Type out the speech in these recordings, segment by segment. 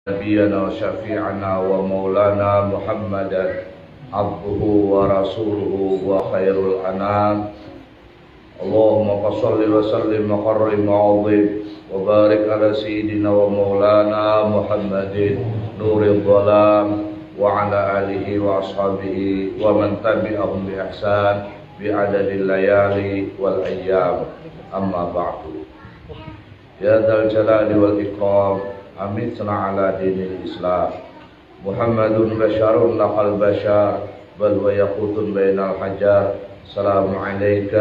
نبينا وشفيعنا ومولانا محمدا عبده ورسوله وخير الأنام. اللهم صل وسلم وكرم وعظم وبارك على سيدنا ومولانا محمد نور الظلام وعلى آله وأصحابه ومن تبعهم بإحسان بعدد الليالي والأيام. أما بعد، يا ذا الجلال والإكرام أمتنا على دين الإسلام. محمد بشر لقى البشر بل ويقوت بين الحجر. السلام عليك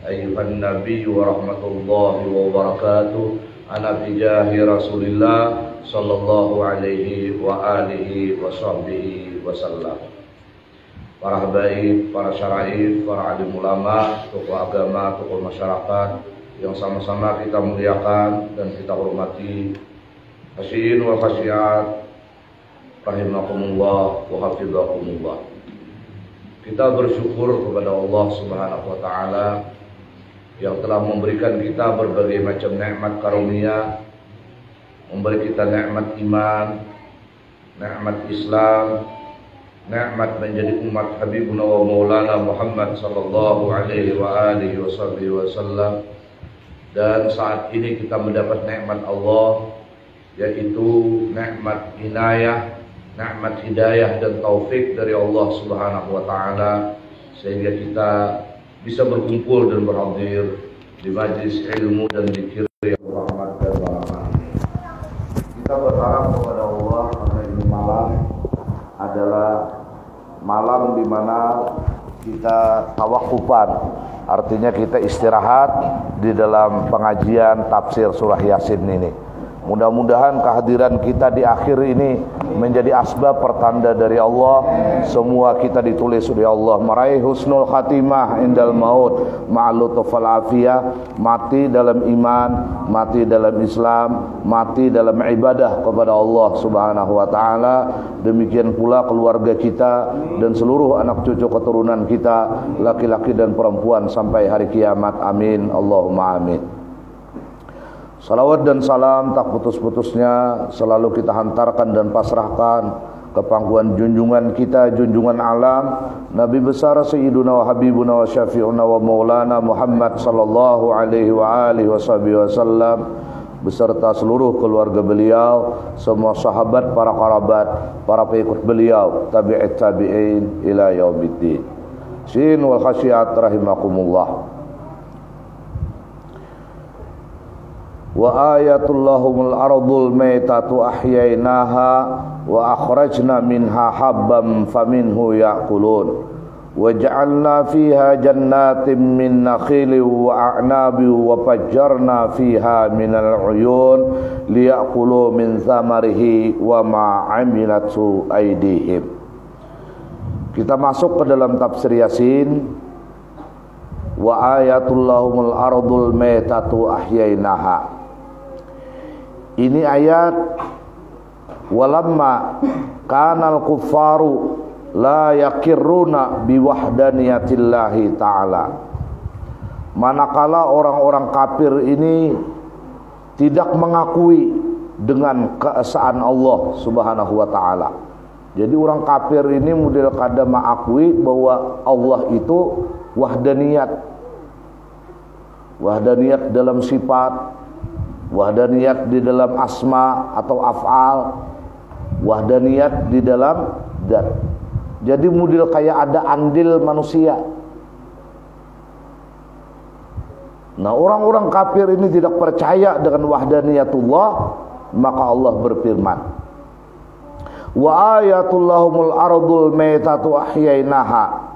أيها النبي ورحمة الله وبركاته. أنا بجاه رسول الله صلى الله عليه وآله وصحبه وسلم. Para habaib, para syaraif, para alim ulama, tokoh agama, tokoh masyarakat yang sama-sama kita muliakan dan kita hormati. Hasiin wal khasyiat rahimakumullah wa hafizakumullah. Kita bersyukur kepada Allah Subhanahu wa taala yang telah memberikan kita berbagai macam nikmat karunia, memberi kita nikmat iman, nikmat Islam, nikmat menjadi umat Habibuna wa Maulana Muhammad sallallahu alaihi wa alihi wasallam. Dan saat ini kita mendapat nikmat Allah, yaitu nikmat inayah, nikmat hidayah dan taufik dari Allah Subhanahu wa taala, sehingga kita bisa berkumpul dan berhadir di majlis ilmu dan zikir yang rahmat dan barakah. Kita berharap kepada Allah karena ini malam adalah malam di mana kita tawakufan, artinya kita istirahat di dalam pengajian tafsir surah Yasin ini. Mudah-mudahan kehadiran kita di akhir ini menjadi asbab pertanda dari Allah. Semua kita ditulis oleh Allah meraih husnul khatimah indal maut ma'lutufal afiyah, mati dalam iman, mati dalam Islam, mati dalam ibadah kepada Allah Subhanahu wa taala. Demikian pula keluarga kita dan seluruh anak cucu keturunan kita, laki-laki dan perempuan sampai hari kiamat. Amin Allahumma amin. Salawat dan salam tak putus-putusnya selalu kita hantarkan dan pasrahkan ke pangkuan junjungan kita, junjungan alam, Nabi besar Sayyiduna wa Habibuna wa Syafi'una wa Maulana Muhammad sallallahu alaihi wa alihi wasallam, beserta seluruh keluarga beliau, semua sahabat, para kerabat, para pengikut beliau, tabi'it tabi'in ila yaumiddin. Sin wal khasyiat rahimakumullah. Wa ayatullahumul ardul maitatu ahyainaha wa akhrajna minha habban faminhu ya'kulun wa ja'alna fiha jannatin min nakhilin wa a'nabin wa fajjarna fiha minal uyun liya'kulu min thamarihi wa ma 'amilatu aydihim. Kita masuk ke dalam tafsir Yasin. Wa ayatullahumul ardul maitatu ahyainaha. Ini ayat walamma kanal kuffaru la yakirruna biwahdaniyatillahi ta'ala. Manakala orang-orang kafir ini tidak mengakui dengan keesaan Allah Subhanahu wa taala. Jadi orang kafir ini model kada mengakui bahwa Allah itu wahdaniyat. Wahdaniyat dalam sifat, wahdaniyat di dalam asma atau af'al, wahdaniyat di dalam zat. Jadi model kayak ada andil manusia. Nah, orang-orang kafir ini tidak percaya dengan wahdaniyatullah, maka Allah berfirman, wa ayatullahumul ardul maitatu ahyainaha.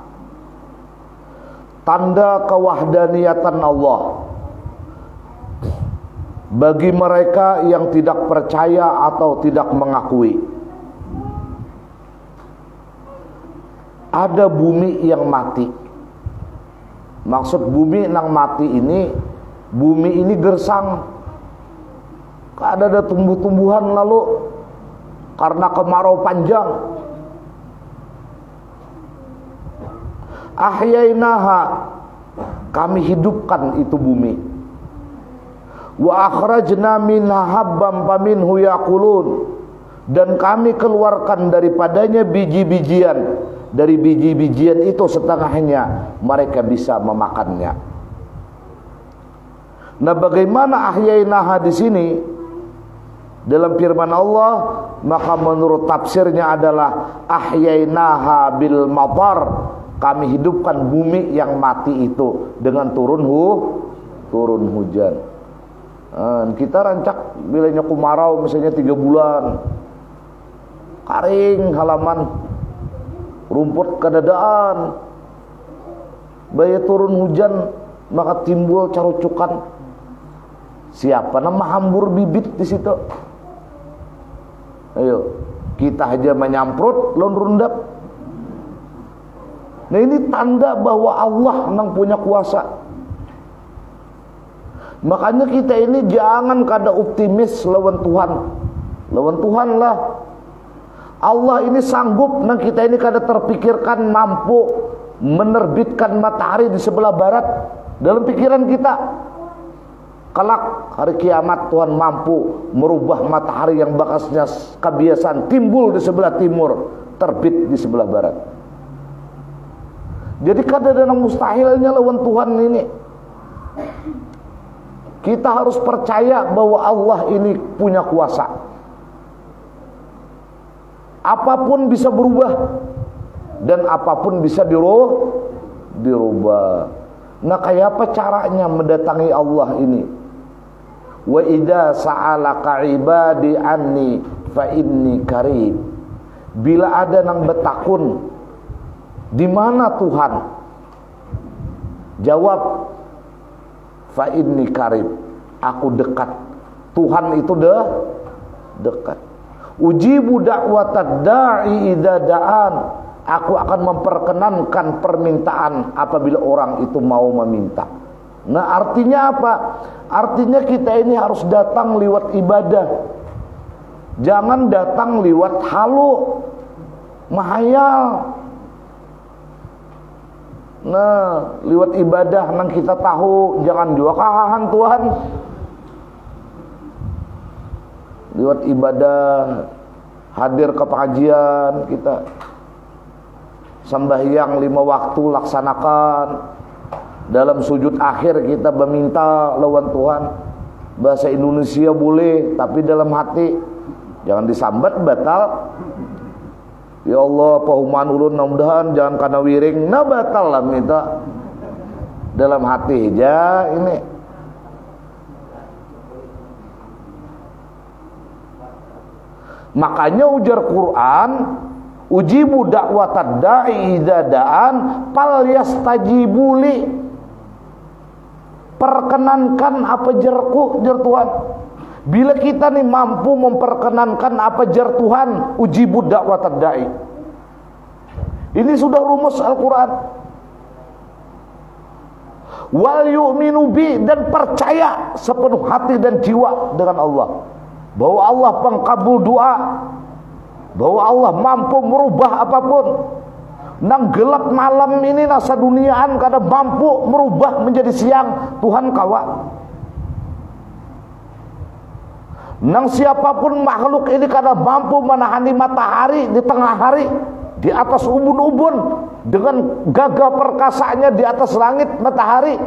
Tanda kewahdaniyatan Allah bagi mereka yang tidak percaya atau tidak mengakui. Ada bumi yang mati. Maksud bumi yang mati ini, bumi ini gersang. Ada tumbuh-tumbuhan lalu karena kemarau panjang. Ahyainaha, kami hidupkan itu bumi. Wa akhrajna minha habban faminhu yaqulun, dan kami keluarkan daripadanya biji-bijian. Dari biji-bijian itu setengahnya mereka bisa memakannya. Nah, bagaimana ahyainaha di sini dalam firman Allah? Maka menurut tafsirnya adalah ahyainaha bil matar, kami hidupkan bumi yang mati itu dengan turun hujan. Kita rancak bilanya kemarau misalnya 3 bulan, kering halaman, rumput kadadaan. Baya turun hujan maka timbul carucukan. Siapa nama hambur bibit di situ? Ayo, kita aja menyamprut lawan rundap. Nah, ini tanda bahwa Allah yang punya kuasa. Makanya kita ini jangan kada optimis lawan Tuhan. Lawan Tuhan lah. Allah ini sanggup, nang kita ini kada terpikirkan mampu menerbitkan matahari di sebelah barat dalam pikiran kita. Kelak hari kiamat Tuhan mampu merubah matahari yang bakasnya kebiasaan timbul di sebelah timur, terbit di sebelah barat. Jadi kada ada mustahilnya lawan Tuhan ini. Kita harus percaya bahwa Allah ini punya kuasa. Apapun bisa berubah dan apapun bisa dirubah. Nah, kayak apa caranya mendatangi Allah ini? Wa idza sa'alaka ibadi anni fa inni qarib. Bila ada nang betakun, di mana Tuhan? Jawab, fa inni qarib, aku dekat. Tuhan itu dekat. Ujibu da'watad da'i idza da'an, aku akan memperkenankan permintaan apabila orang itu mau meminta. Nah, artinya apa? Artinya kita ini harus datang lewat ibadah. Jangan datang lewat halu, mahayal. Nah, lewat ibadah nang kita tahu, jangan juga kahan Tuhan. Lewat ibadah, hadir ke pengajian kita, sembahyang 5 waktu laksanakan. Dalam sujud akhir kita meminta lawan Tuhan. Bahasa Indonesia boleh, tapi dalam hati jangan disambat batal. Ya Allah, pahuman ulun mudah-mudahan jangan kana wiring, nah batal lah minta. Dalam hati aja ini. Makanya ujar Quran, ujibu da'watad da'i idza da'an fal yastajibu li. Perkenankan apa jerku, jer Tuhan. Bila kita nih mampu memperkenankan apa jer Tuhan, ujibu da'watad da'i. Ini sudah rumus Al-Quran. Wal yu'minu bi, dan percaya sepenuh hati dan jiwa dengan Allah, bahwa Allah pengkabul doa, bahwa Allah mampu merubah apapun. Nang gelap malam ini nasa duniaan kada mampu merubah menjadi siang, Tuhan kawa. Nang siapapun makhluk ini kada mampu menahani matahari di tengah hari, di atas ubun-ubun, dengan gagah perkasanya di atas langit matahari.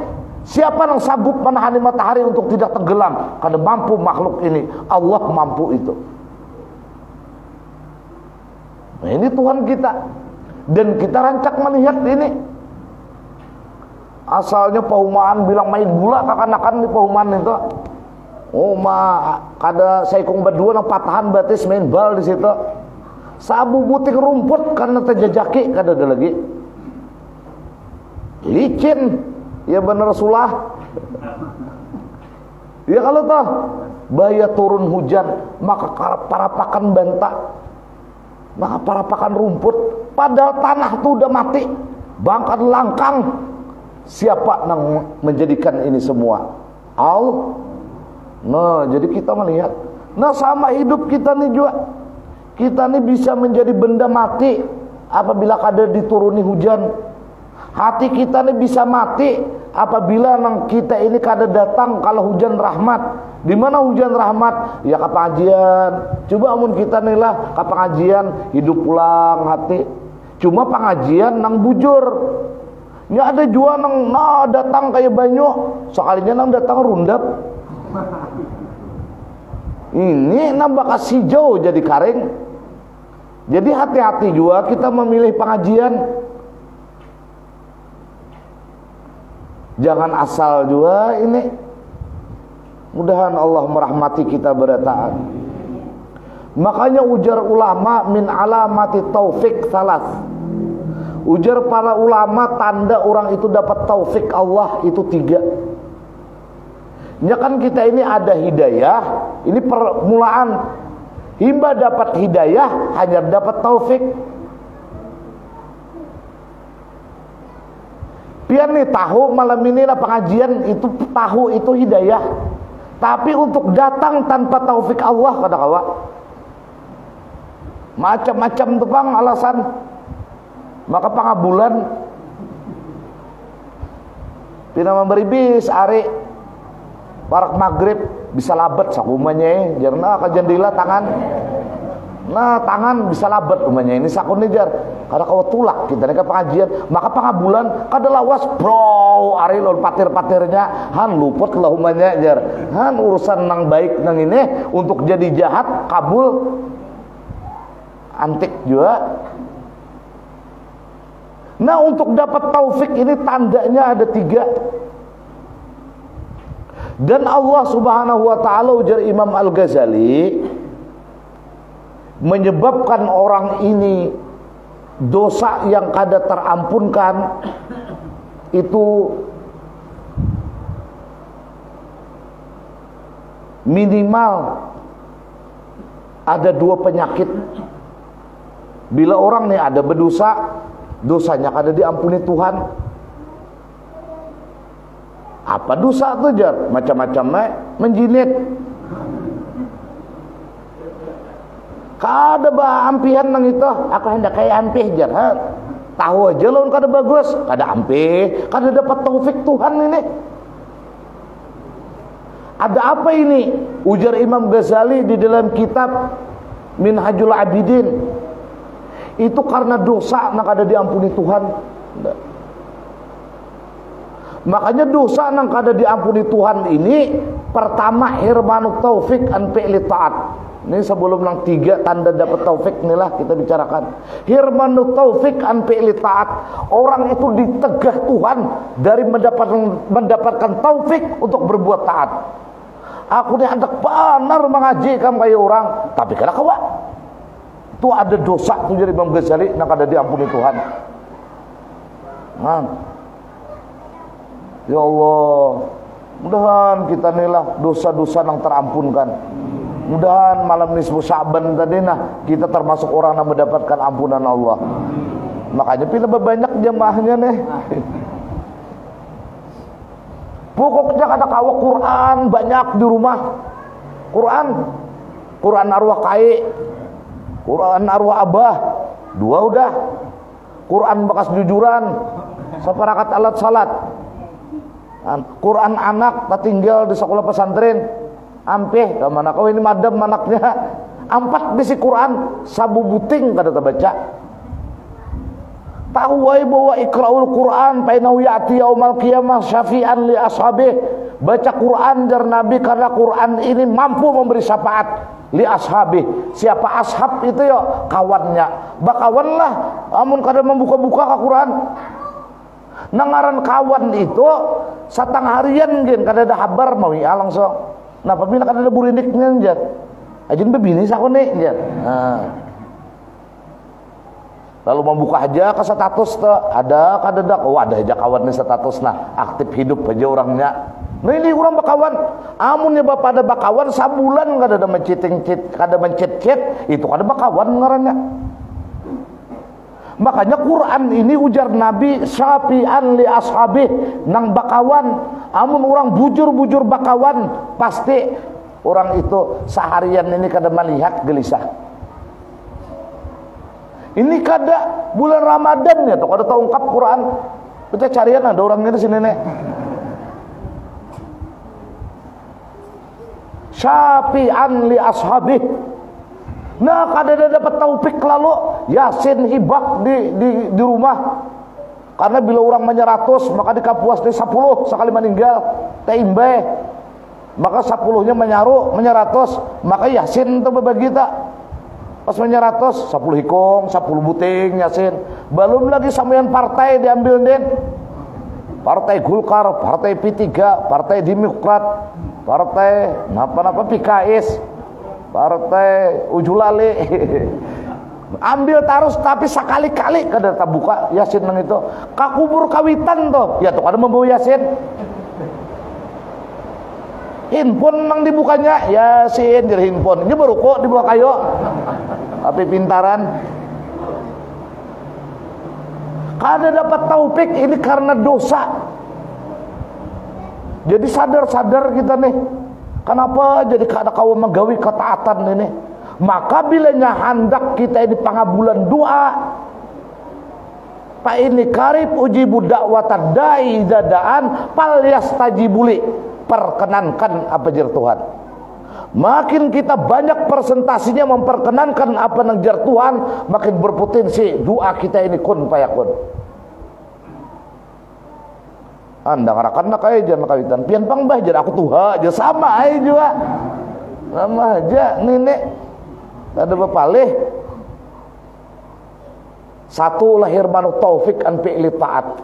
Siapa yang sanggup menahani matahari untuk tidak tenggelam? Kada mampu makhluk ini, Allah mampu itu. Nah, ini Tuhan kita. Dan kita rancak melihat ini. Asalnya pahumaan bilang main bola kakanakan di pahumaan itu. Oh kada saikung berdua nang patahan batis main bal di situ. Sabu buting rumput karena terjajaki kada ada lagi. Licin, ya bener sulah. Ya kalau toh bahaya turun hujan, maka parapakan bantak, maka parapakan rumput, padahal tanah itu udah mati, bangkat langkang. Siapa yang menjadikan ini semua? Allah. Nah, jadi kita melihat. Nah, sama hidup kita nih juga. Kita nih bisa menjadi benda mati apabila kada dituruni hujan. Hati kita nih bisa mati apabila nang kita ini kada datang kalau hujan rahmat. Di mana hujan rahmat? Ya ka pengajian. Coba amun kita nilah ka pengajian hidup pulang hati. Cuma pengajian nang bujur. Ya ada jua nang datang kayak banyu, sekalinya nang datang rundap. Ini nambah kasih hijau jadi karing. Jadi hati-hati juga kita memilih pengajian. Jangan asal juga ini. Mudahan Allah merahmati kita berataan. Makanya ujar ulama min alamati taufik salas. Ujar para ulama tanda orang itu dapat taufik Allah itu 3. Ya kan kita ini ada hidayah, ini permulaan. Himba dapat hidayah hanya dapat taufik. Pian nih tahu malam ini lah pengajian itu tahu itu hidayah. Tapi untuk datang tanpa taufik Allah kata kawan. Macam-macam tuh bang alasan. Maka pangabulan pina memberi bis ari parak maghrib bisa labat sakumanya jarna kajandila tangan. Nah tangan bisa labat umanya ini sakun jar kada kawa tulak kita nih ke pengajian maka pangabulan kada lawas bro ari lon patir-patirnya han luput lah umanya jar han urusan nang baik nang ini untuk jadi jahat kabul antik juga. Nah untuk dapat taufik ini tandanya ada 3. Dan Allah subhanahu wa ta'ala ujar Imam Al-Ghazali menyebabkan orang ini dosa yang kada terampunkan itu minimal ada 2 penyakit. Bila orang nih ada berdosa, dosanya kada diampuni Tuhan. Apa dosa tuh jar? Macam-macam menjinit. Kada ba ampihan nang itu, aku hendak kayak ampih jar. Tahu aja lawan kada bagus, kada ampih, kada dapat taufik Tuhan ini. Ada apa ini? Ujar Imam Ghazali di dalam kitab Minhajul Abidin. Itu karena dosa nang kada diampuni Tuhan. Makanya dosa nang kada diampuni Tuhan ini pertama hirmanut taufik an fi'li taat. Ini sebelum nang 3 tanda dapat taufik inilah kita bicarakan. Hirmanut taufik an fi'li taat. Orang itu ditegah Tuhan dari mendapatkan taufik untuk berbuat taat. Aku ni hendak benar mengaji kamu kayak orang, tapi kada kawa. Itu ada dosa tu jadi Imam Ghazali nang kada diampuni Tuhan. Ya Allah, mudahan kita nilah dosa-dosa yang terampunkan. Mudahan malam nisfu Sya'ban tadi nah kita termasuk orang yang mendapatkan ampunan Allah. Makanya pilih banyak jemaahnya nih. Pokoknya kata kawa Quran banyak di rumah. Quran arwah kai, Quran arwah abah, 2 udah. Quran bekas jujuran, separakat alat salat. Quran anak tak tinggal di sekolah pesantren ampeh kemana kau ini madam anaknya 4 bisi Quran sabu buting kada terbaca tahu wai bahwa ikraul Quran painau ya'ti yaumal qiyamah syafi'an li ashabih baca Quran jar Nabi karena Quran ini mampu memberi syafaat li ashabih. Siapa ashab itu ya kawannya bakawan lah amun kada membuka-buka ke Quran. Nangaran kawan itu satang harian gen kada ada kabar mau ya langsung. Nah apabila kada ada burindiknya jar. Ajin bebini sakone jar. Lalu membuka aja ke status tuh ada kada ada. Oh ada aja kawan nih status nah aktif hidup aja orangnya. Nah ini orang bakawan. Amunnya bapak ada bakawan sabulan kada ada mencet-cet itu kada bakawan ngarannya. Makanya Quran ini ujar Nabi syafi'an li ashabih nang bakawan. Amun orang bujur-bujur bakawan pasti orang itu seharian ini kada melihat gelisah. Ini kada bulan Ramadan ya tuh kada terungkap Quran. Kita carian ada orangnya di sini nih. syafi'an li ashabih. Nah, kada dapat taufik lalu Yasin hibak di rumah. Karena bila orang menyeratus maka dikapuas di 10 sekali meninggal teimbe. Maka 10-nya menyeratus maka Yasin itu berbagi tak. Pas menyeratus 10 hikung 10 buting Yasin. Belum lagi samian partai diambil den. Partai Golkar, partai P3, partai Demokrat, partai napa-napa PKS, partai Ujulali. Ambil terus tapi sekali-kali kada buka Yasin nang itu. Kakubur kawitan tuh. Ya tuh kada membawa Yasin. Handphone nang dibukanya Yasin di handphone. Ini baru kok dibuka kayo. Tapi pintaran. Kada dapat taufik ini karena dosa. Jadi sadar-sadar kita nih. Kenapa jadi kada kau menggawi ketaatan ini? Maka bilanya hendak kita ini pangabulan doa, Pak ini karib ujibu da'watad da'i dadaan fal yastajibuli, perkenankan apa jar Tuhan. Makin kita banyak presentasinya memperkenankan apa nang jar Tuhan, makin berpotensi doa kita ini kun payakun. Anda ngarakan nak aja jangan kawitan pian pangbah jar aku tuha aja sama aja juga. Sama aja nenek. Ada bepalih. Satu lahir manu taufik an fi'li taat.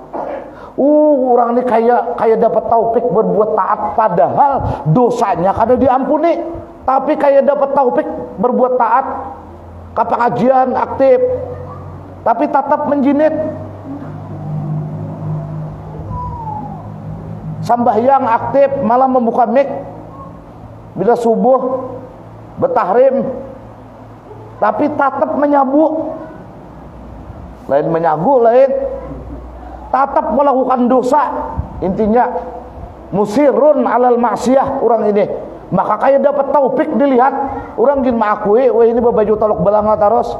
Orang ini kayak dapat taufik berbuat taat padahal dosanya kada diampuni, tapi kayak dapat taufik berbuat taat. Ke pengajian aktif, tapi tetap menjinit. Sambahyang aktif malah membuka mic bila subuh betahrim, tapi tetap menyabu. Lain menyabu, lain tetap melakukan dosa. Intinya musirun alal maksiyah orang ini. Maka kayak dapat taufik dilihat orang gin mengakui, wah ini baju tolok belanga terus.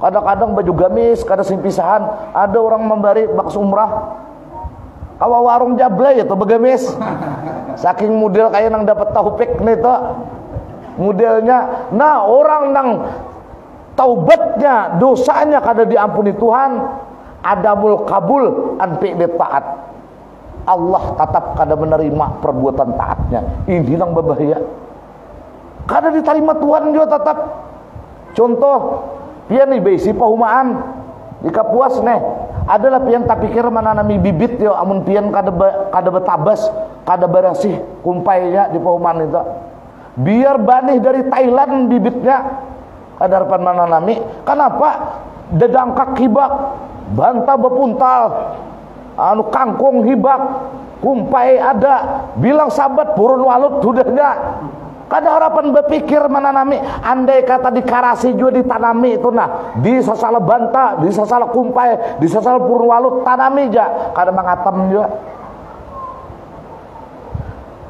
Kadang-kadang baju gamis, kadang simpisahan. Ada orang memberi baks umrah. Kawa warung jablay itu begamis. Saking model kayak nang dapat taufik nih to. Modelnya. Nah, orang nang taubatnya, dosanya kada diampuni Tuhan, adamul kabul an fi'li taat. Allah tetap kada menerima perbuatan taatnya. Ini nang berbahaya. Kada diterima Tuhan juga tetap. Contoh, pian nih besi pahumaan di kapuas nih. Adalah pian tak pikir menanami bibit yo, amun pian kada betabas, kada berasih kumpainya di pahumaan itu. Biar banih dari Thailand bibitnya. Ada harapan menanami. Kenapa? Dedangkak hibak, bantah bepuntal, anu kangkung hibak, kumpai ada, bilang sahabat purun walut sudahnya. Kada harapan berpikir menanami. Andai kata di karasi juga ditanami itu nah, di sasala bantah, di sasala kumpai, di sasala purun walut tanami aja, kada mengatam juga.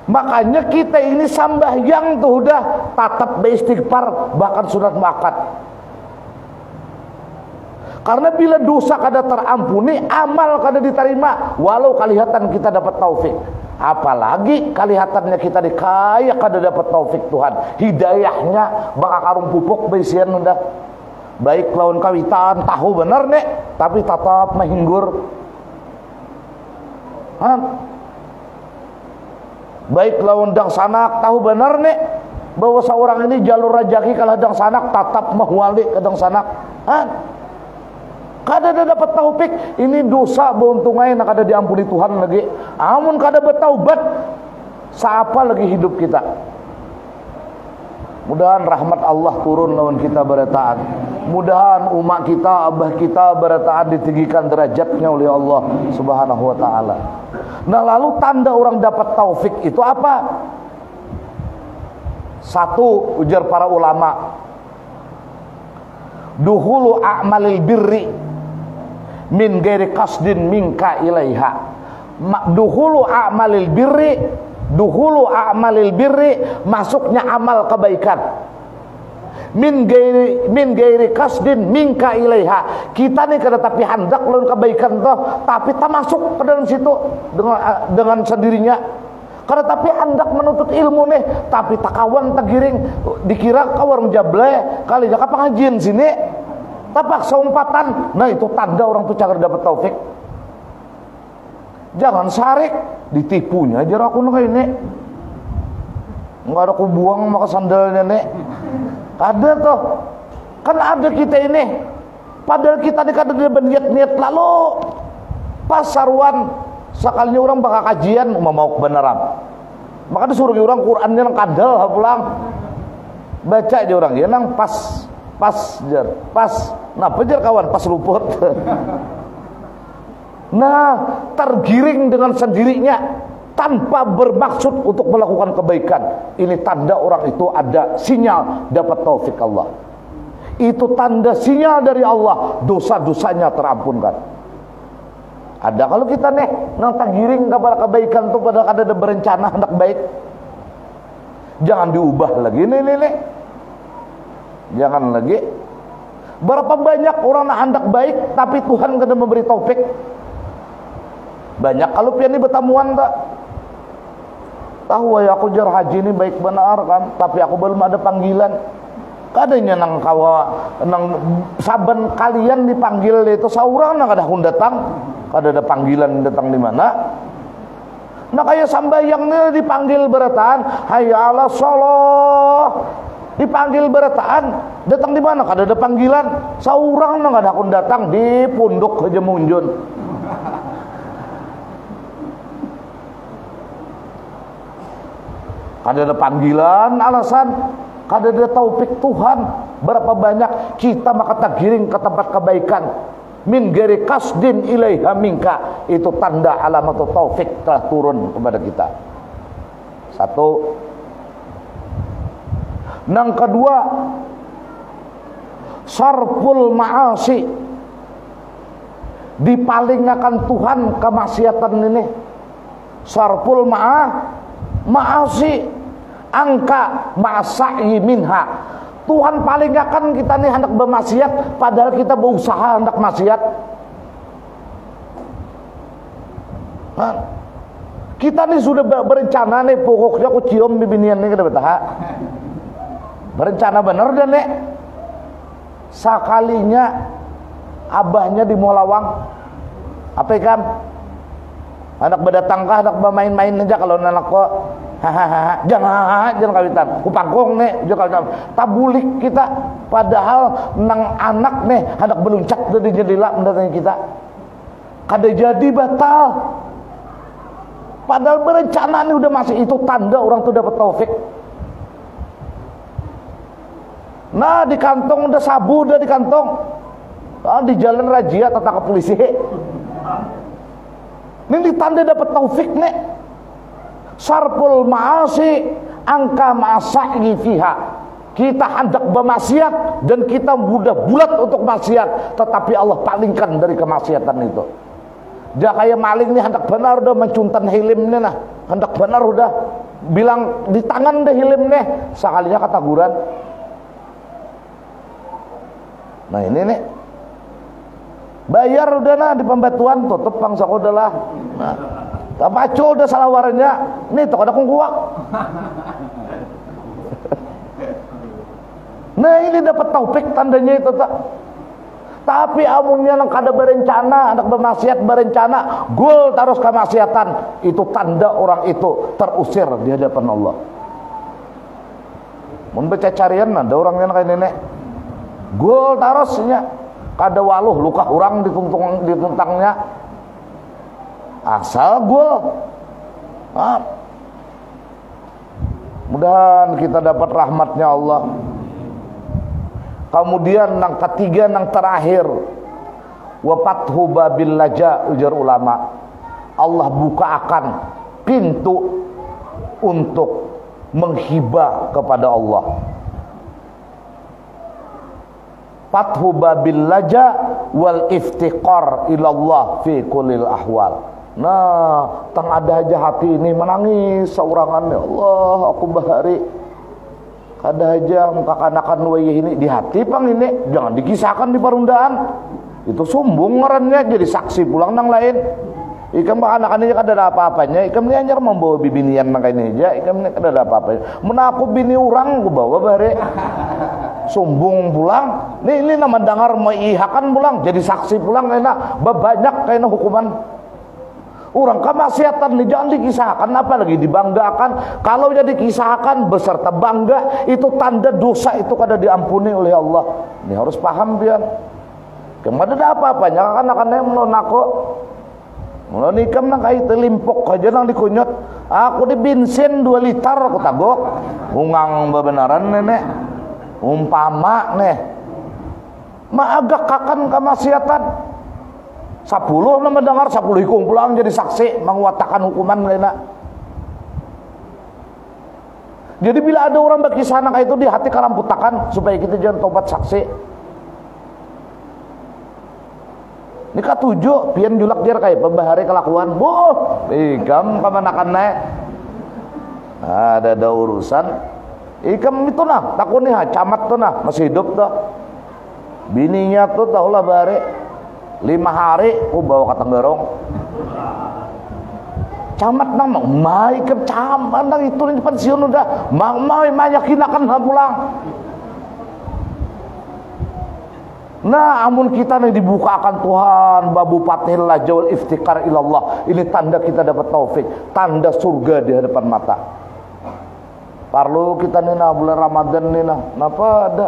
Makanya kita ini sambahyang tuh udah tatap beristighfar, bahkan sunat muakkad. Karena bila dosa kada terampuni, amal kada diterima, walau kelihatan kita dapat taufik. Apalagi kelihatannya kita dikaya kada dapat taufik Tuhan. Hidayahnya bakal karung pupuk beisian udah. Baik lawan kawitan tahu bener nek, tapi tetap menghinggur. Baik lawan dang sanak tahu benar nih bahwa seorang ini jalur rajaki kalau dang sanak tetap mahwali ke dang sanak. Kada dapat taufik, ini dosa beuntungai nak kada diampuni Tuhan lagi. Amun kada bertaubat, siapa lagi hidup kita? Mudahan rahmat Allah turun lawan kita bertaat. Mudahan umat kita, abah kita bertaat ditinggikan derajatnya oleh Allah Subhanahu wa taala. Nah, lalu tanda orang dapat taufik itu apa? Satu, ujar para ulama, duhulu a'malil birri min ghairi qasdin minka ilaiha. Duhulu a'malil birri, duhulu a'malil birri, masuknya amal kebaikan. Min gairi kasdin minka ilaiha. Kita nih kada tapi hendak lawan kebaikan toh, tapi tak masuk ke dalam situ dengan sendirinya. Kada tapi hendak menuntut ilmu nih, tapi takawan tagiring dikira ka warung jable kali jaka pengajian sini. Tapak seumpatan. Nah, itu tanda orang tuh cagar dapat taufik. Jangan sarik, ditipunya aja aku kayak ini. Enggak ada ku buang maka sandalnya nih. Ada tuh. Kan ada kita ini. Padahal kita kada ada niat-niat lalu pasaruan sekalinya orang bakal kajian mau kebenaran. Maka disuruh orang Qurannya nang kadal pulang. Baca aja orang ya nang pas jar. Nah, pejar kawan pas luput. Nah, tergiring dengan sendirinya tanpa bermaksud untuk melakukan kebaikan. Ini tanda orang itu ada sinyal dapat taufik Allah. Itu tanda sinyal dari Allah, dosa-dosanya terampunkan. Ada kalau kita nih nang tergiring kepada kebaikan tuh pada kada ada berencana hendak baik. Jangan diubah lagi nih. Jangan lagi. Berapa banyak orang nak hendak baik tapi Tuhan kada memberi taufik. Banyak kalau pian ini bertamuan tak. Tahu ya aku jar haji ini baik benar kan, tapi aku belum ada panggilan. Kadanya nang kawa nang saben kalian dipanggil itu saurang nang kada hun datang, kada ada panggilan datang di mana. Nah kayak sambayang ini dipanggil beratan, hayya ala sholah. Dipanggil berataan, datang di mana? Kada ada panggilan. Saurang nang ada kun datang di punduk aja munjun. Kada ada panggilan, alasan kada ada taufik Tuhan. Berapa banyak kita maka tergiring ke tempat kebaikan. Min ghairi kasdin ilaiha minka. Itu tanda alamat taufik telah turun kepada kita. Satu. Yang kedua, sarful ma'asi, dipalingakan Tuhan kemaksiatan ini. Sarful ma'asi, angka ma'asai minha. Tuhan palingakan kita nih hendak bermaksiat, padahal kita berusaha hendak maksiat. Nah, kita nih sudah berencana nih, pokoknya aku cium bibinian nih kita betah. Berencana bener dan nek sakalinya abahnya di Molawang apa kan anak berdatangkah anak bermain-main aja kalau anak kok jangan kawitan kupangkong nek jangan tabulik kita padahal nang anak nih anak beluncak dari jendela mendatangi kita kada jadi batal padahal berencana nih udah masih itu tanda orang tuh dapat taufik. Nah di kantong udah sabu udah di kantong, di jalan razia tentang polisi. Ini ditanda dapat taufik nek. Sarful ma'asi angka ma'asai fiha. Kita hendak bermaksiat dan kita mudah bulat untuk maksiat, tetapi Allah palingkan dari kemaksiatan itu. Dia kayak maling nih hendak benar udah mencuntan hilimnya nah, hendak benar udah bilang di tangan deh hilimnya, sekalinya kataguran. Nah ini nih bayar udah nah di pembatuan tutup bangsa udah lah. Nah, tapaco udah salah warnya. Nih tok ada kungkuak. Nah ini dapat taufik tandanya itu tak. Tapi amunnya nang kada berencana, anak bermaksiat berencana, gol terus kemaksiatan, itu tanda orang itu terusir di hadapan Allah. Mun baca carian ada orangnya kayak nenek. Gol tarosnya kada waluh luka orang dituntangnya asal gol. Mudahan kita dapat rahmatnya Allah. Kemudian yang ketiga yang terakhir wa fathu babil laja ujar ulama, Allah buka akan pintu untuk menghibah kepada Allah. Fathu babil laja wal iftiqar ilallah fi kulil ahwal. Nah, tang ada aja hati ini menangis saurangan, ya Allah aku bahari kada aja muka kanakan wayah ini di hati pang ini, jangan dikisahkan di parundaan. Itu sombong ngarannya jadi saksi pulang nang lain. Ikam anak-anaknya kada ada apa-apanya, ikam ni anjar membawa bibinian makanya aja, ikam ni kada ada apa-apanya. Menaku bini orang ku bawa bare. Sombong pulang. Ini nama dengar meihakan pulang, jadi saksi pulang kena banyak kena hukuman. Orang kemaksiatan ni jangan dikisahkan, apalagi dibanggakan. Kalau jadi kisahkan beserta bangga, itu tanda dosa itu kada diampuni oleh Allah. Ini harus paham pian. Kemana ada apa-apanya anak-anaknya melonako. Mulai nikam nang kait limpok aja nang dikunyot. Aku di bensin 2 liter aku tagok. Ungang bebenaran nenek. Umpama nih. Maagak kakan kemaksiatan. 10 nama dengar 10 ikung pulang jadi saksi menguatakan hukuman lainnya. Jadi bila ada orang berkisah anak itu di hati kalamputakan supaya kita jangan tobat saksi. Ini katujuh pian julak dia kayak pembahari kelakuan. Boh, ikam kamanakan naik. Ada urusan. Ikam itu nah, takut nih camat tuh nah masih hidup tuh. Bininya tuh tahulah bahari 5 hari bawa ke Tenggerong. Camat nama, ikam camat nang itu nih pensiun udah. Mau yakin akan pulang. Nah, amun kita nih dibukakan Tuhan babu patihlah jawal iftikar ilallah. Ini tanda kita dapat taufik, tanda surga di hadapan mata. Parlu kita nih nah bulan Ramadan nih nah, napa ada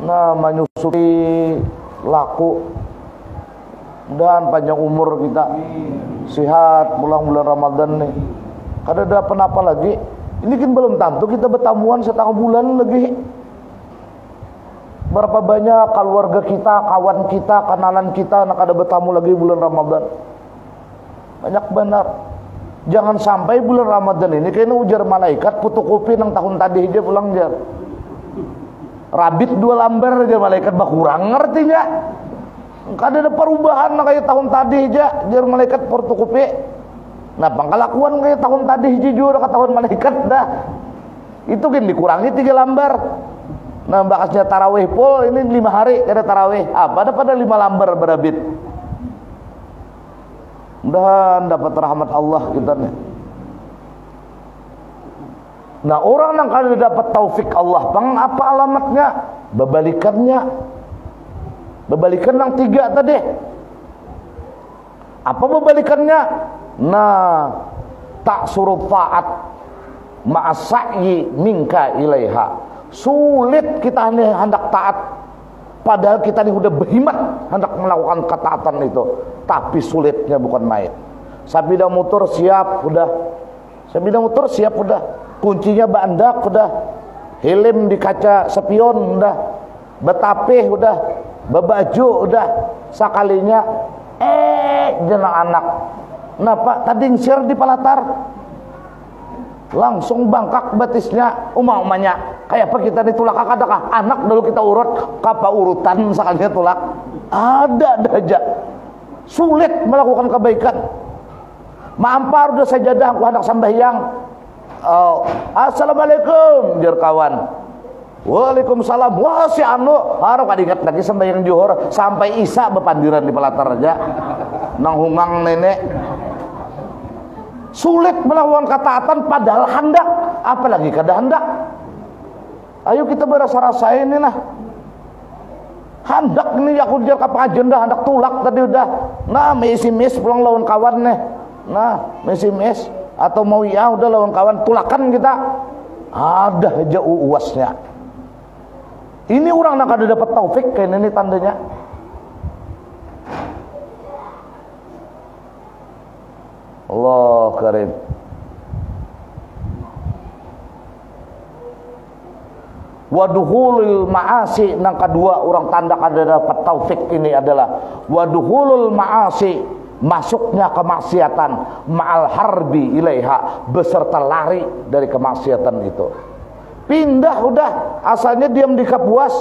nah menyusupi laku dan panjang umur kita, sehat pulang bulan Ramadan nih. Kada ada apa-apa lagi. Ini kan belum tentu kita bertamuan setengah bulan lagi. Berapa banyak keluarga kita, kawan kita, kenalan kita nak ada bertamu lagi bulan Ramadan. Banyak benar. Jangan sampai bulan Ramadan ini kayaknya ujar malaikat fotokopi nang tahun tadi aja pulang jar. Rabit 2 lembar aja malaikat bakurang ngertinya. Kada ada perubahan nak kayak tahun tadi aja jar malaikat fotokopi. Nah, pangkalakuan kayak tahun tadi aja juga ke tahun malaikat dah. Itu kan dikurangi 3 lembar. Nah, bakasnya tarawih pol ini 5 hari kada tarawih. Apa pada 5 lembar berabit. Mudah dapat rahmat Allah kita nih. Nah, orang yang kada dapat taufik Allah, bang apa alamatnya? Bebalikannya. Bebalikan yang 3 tadi. Apa bebalikannya? Nah, tak suruh taat ma'asai minka ilaiha. Sulit kita ini hendak taat, padahal kita ini udah berhimat hendak melakukan ketaatan itu, tapi sulitnya bukan main. Sabida motor siap udah, sabida motor siap udah, kuncinya bandak udah, helm di kaca spion udah, betapih udah, bebaju udah, sekalinya jenang anak, napa tadi share di palatar, langsung bangkak batisnya umamanya. Kayak apa kita ditulak adakah anak dulu kita urut kapa urutan sekalinya tulak ada aja. Sulit melakukan kebaikan. Mampar udah sajadah aku hendak sambahyang. Assalamualaikum jar kawan. Waalaikumsalam. Wah si anu harap ingat lagi sambahyang juhur sampai isya bepandiran di pelatar aja. Nang hungang nenek. Sulit melakukan ketaatan padahal hendak, apalagi kada hendak. Ayo kita berasa-rasa ini nah. Hendak nih aku jar ke agenda hendak tulak tadi udah. Nah, mes pulang lawan kawan nih. Nah, mes atau mau ya udah lawan kawan tulakan kita. Ada aja uasnya. Ini orang nak ada dapat taufik kayak ini tandanya. Allah karim. Waduhulul ma'asi, yang kedua orang tanda kada dapat taufik ini adalah waduhulul ma'asi, masuknya kemaksiatan, ma'al harbi ilaiha, beserta lari dari kemaksiatan itu. Pindah udah, asalnya diam di Kapuas,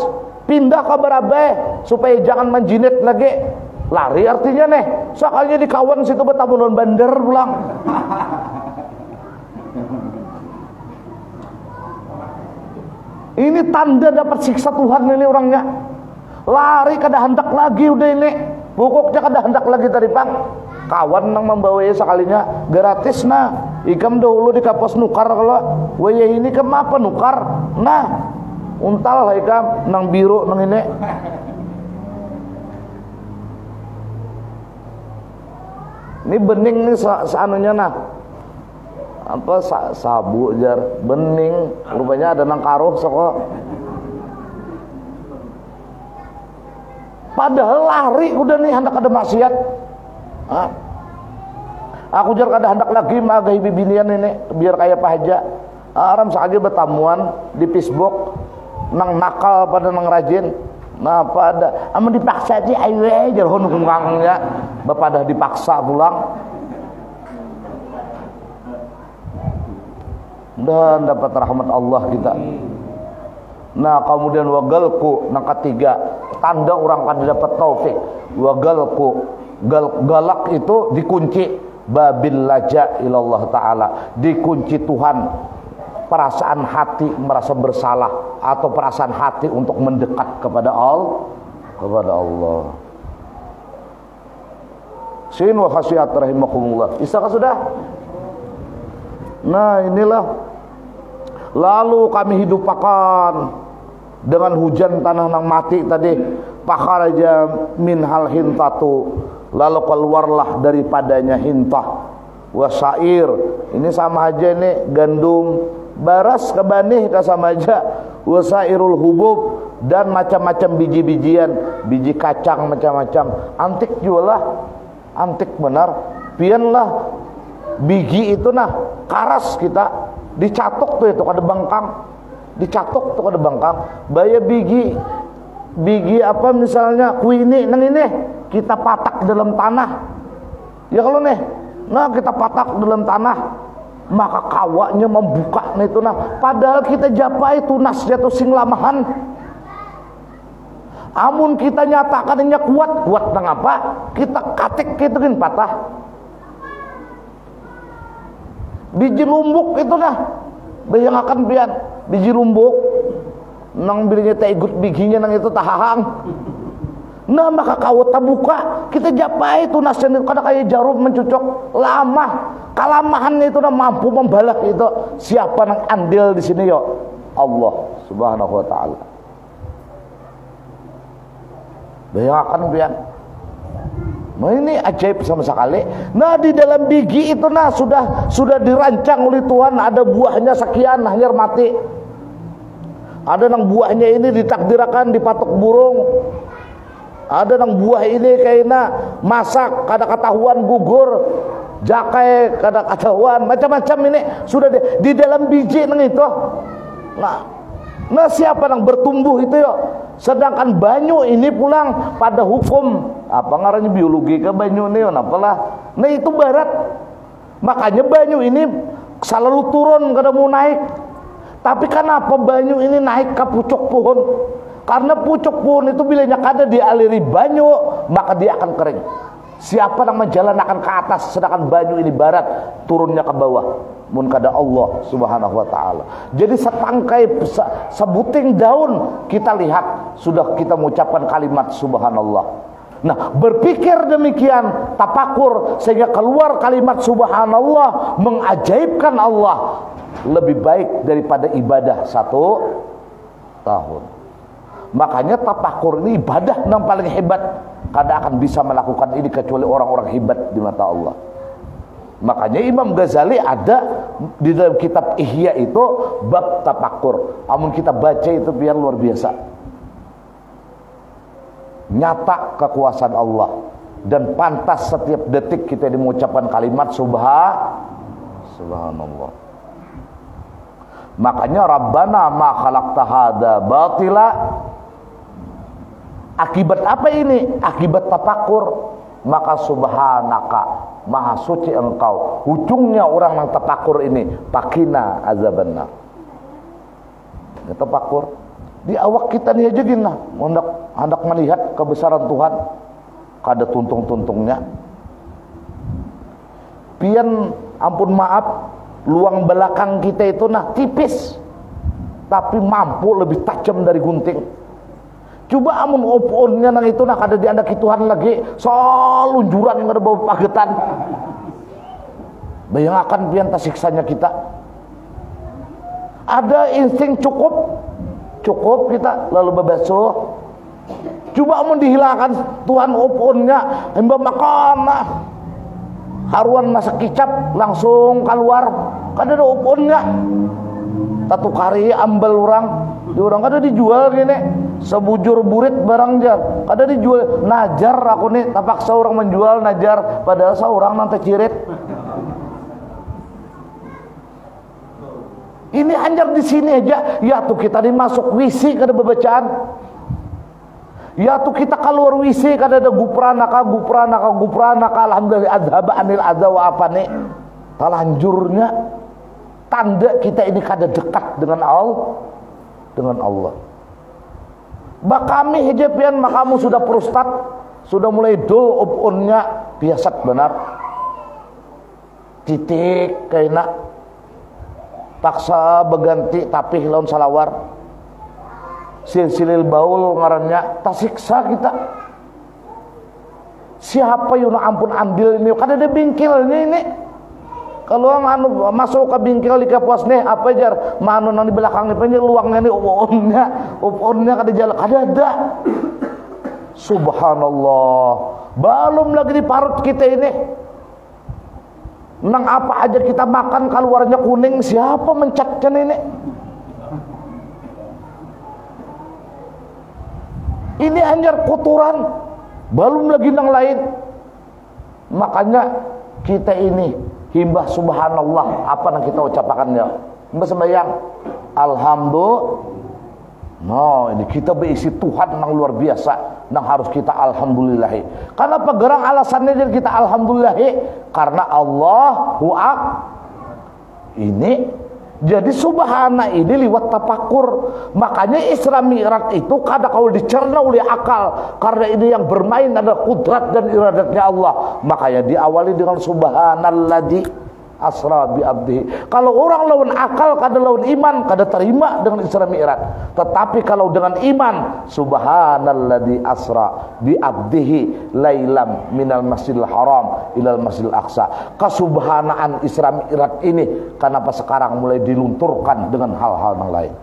pindah ke Barabai supaya jangan menjinit lagi. Lari artinya nih, soalnya di kawan situ betamunan bandar pulang. Ini tanda dapat siksa Tuhan ini orangnya. Lari kada hendak lagi udah ini. Pokoknya kada hendak lagi dari bang. kawan nang membawa sekalinya gratis nah. Ikam dahulu di kapos nukar kalau waya ini kem apa nukar nah untal lah ikam nang biru nang ini bening nih seanunya nah apa sabu jar bening rupanya ada nang karuh soko padahal lari udah nih hendak ada maksiat. Aku jar kada hendak lagi magai bibinian ini biar kayak Pak Haja. Aram saja bertamuan di Facebook nang nakal pada nang rajin. Nah pada amun dipaksa aja ayo aja hon kungangnya bapak dah dipaksa pulang. Dan dapat rahmat Allah kita. Nah kemudian wagalku nang ketiga tanda orang kan dapat taufik. Wagalku galak itu dikunci babil laja ilallah ta'ala, dikunci Tuhan perasaan hati merasa bersalah atau perasaan hati untuk mendekat kepada Allah. Sin wa khasyiat rahimakumullah. Isakah sudah? Nah inilah lalu kami hidupakan dengan hujan tanah nang mati tadi pakharaja min hal hintatu, lalu keluarlah daripadanya hintah wasair. Ini sama aja nih gandum baras kebanih sama aja wasairul hubub dan macam-macam biji-bijian, biji kacang macam-macam. Antik juga lah, antik benar. Pianlah biji itu nah karas kita dicatok tuh itu kada bangkang, dicatok tuh kada bangkang. Baya biji apa misalnya kuini nang ini kita patak dalam tanah ya kalau nih nah kita patak dalam tanah maka kawanya membuka nah itu nah padahal kita japai tunasnya tuh sing lamahan amun kita nyatakannya kuat nang apa kita katik gitu kan patah biji lumbuk itu nah bayangkan pian biji lumbuk nang bilinya tak ikut bijinya nang itu tahang. Nah maka kawat buka kita japai tunasnya kada kayak jarum mencucok lama kalamahan itu nah mampu membalak itu siapa nang andil di sini yo Allah subhanahu wa ta'ala. Bayangkan pian nah ini ajaib sama sekali. Nah di dalam biji itu nah sudah dirancang oleh Tuhan ada buahnya sekian hanyar mati. Ada nang buahnya ini ditakdirkan dipatok burung. Ada nang buah ini kayaknya masak kada ketahuan gugur, jakai kada ketahuan macam-macam ini sudah di dalam biji nang itu. Nah siapa nang bertumbuh itu yo? Sedangkan banyu ini pulang pada hukum apa ngarannya biologi ke banyu ini apalah. Nah itu barat. Makanya banyu ini selalu turun kada mau naik. Tapi kenapa banyu ini naik ke pucuk pohon? Karena pucuk pohon itu bila kada dialiri banyu maka dia akan kering. Siapa yang menjalan akan ke atas sedangkan banyu ini barat turunnya ke bawah. Mun kada Allah subhanahu wa ta'ala. Jadi setangkai sebuting daun kita lihat sudah kita mengucapkan kalimat subhanallah. Nah berpikir demikian tapakur sehingga keluar kalimat subhanallah mengajaibkan Allah lebih baik daripada ibadah 1 tahun. Makanya tapakur ini ibadah yang paling hebat. Kada akan bisa melakukan ini kecuali orang-orang hebat di mata Allah. Makanya Imam Ghazali ada di dalam kitab Ihya itu bab tapakur. Amun kita baca itu biar luar biasa. Nyata kekuasaan Allah dan pantas setiap detik kita mengucapkan kalimat subhanallah. Makanya Rabbana ma khalaqta hada batila. Akibat apa ini? Akibat tapakur. Maka subhanaka, maha suci engkau. Ujungnya orang yang tapakur ini pakina azabanna. Ya, tapakur di awak kita nih aja gini, hendak melihat kebesaran Tuhan. Kada tuntung-tuntungnya. Pian ampun maaf, luang belakang kita itu nah tipis, tapi mampu lebih tajam dari gunting. Coba amun opionnya nang itu nak ada di anda kituhan lagi selunjuran yang ada bau pagetan. Bayangkan pian siksanya kita. Ada insting cukup kita lalu berbasuh. Coba amun dihilangkan Tuhan opionnya, hamba makan haruan masak kicap langsung keluar. Kada ada opionnya. Tatu kari ambal orang kada dijual gini sebujur burit barang jar kada dijual najar aku nih tapaksa orang menjual najar padahal seorang nanti cirit ini anjar di sini aja ya tuh kita dimasuk wisi kada bebacaan ya tuh kita keluar wisi kada ada gupranaka alhamdulillah adhaba anil adha wa apa nih talanjurnya tanda kita ini kada dekat dengan Allah. Bakami hijapian makamu sudah prostat, sudah mulai dol opionnya biasat benar. Titik kaina paksa beganti tapi lawan salawar. Silsilil baul ngarannya tasiksa kita. Siapa yang ampun ambil ini kada ada bingkilnya ini. Kalau anu masuk ke bingkil di kapuas nih apa jar manu nang di belakang nih luangnya nih opionnya kada jalan ada subhanallah belum lagi di parut kita ini nang apa aja kita makan keluarnya kuning siapa mencatnya ini anjar kotoran belum lagi nang lain makanya kita ini himbah subhanallah apa yang kita ucapkannya himbah sembahyang alhamdulillah ini kita berisi Tuhan yang luar biasa yang harus kita alhamdulillahi karena pegerang alasannya jadi kita alhamdulillahi karena Allahu ini jadi subhana ini liwat tapakur makanya Isra Mi'raj itu kadang kalau dicerna oleh akal karena ini yang bermain adalah kudrat dan iradatnya Allah makanya diawali dengan subhanalladzi asra bi abdihi. Kalau orang lawan akal kada lawan iman kada terima dengan Isra Mi'raj tetapi kalau dengan iman subhanalladzi asra bi abdihi lailam minal masjidil haram ilal masjidil aqsa. Kesubhanaan Isra Mi'raj ini kenapa sekarang mulai dilunturkan dengan hal-hal yang lain.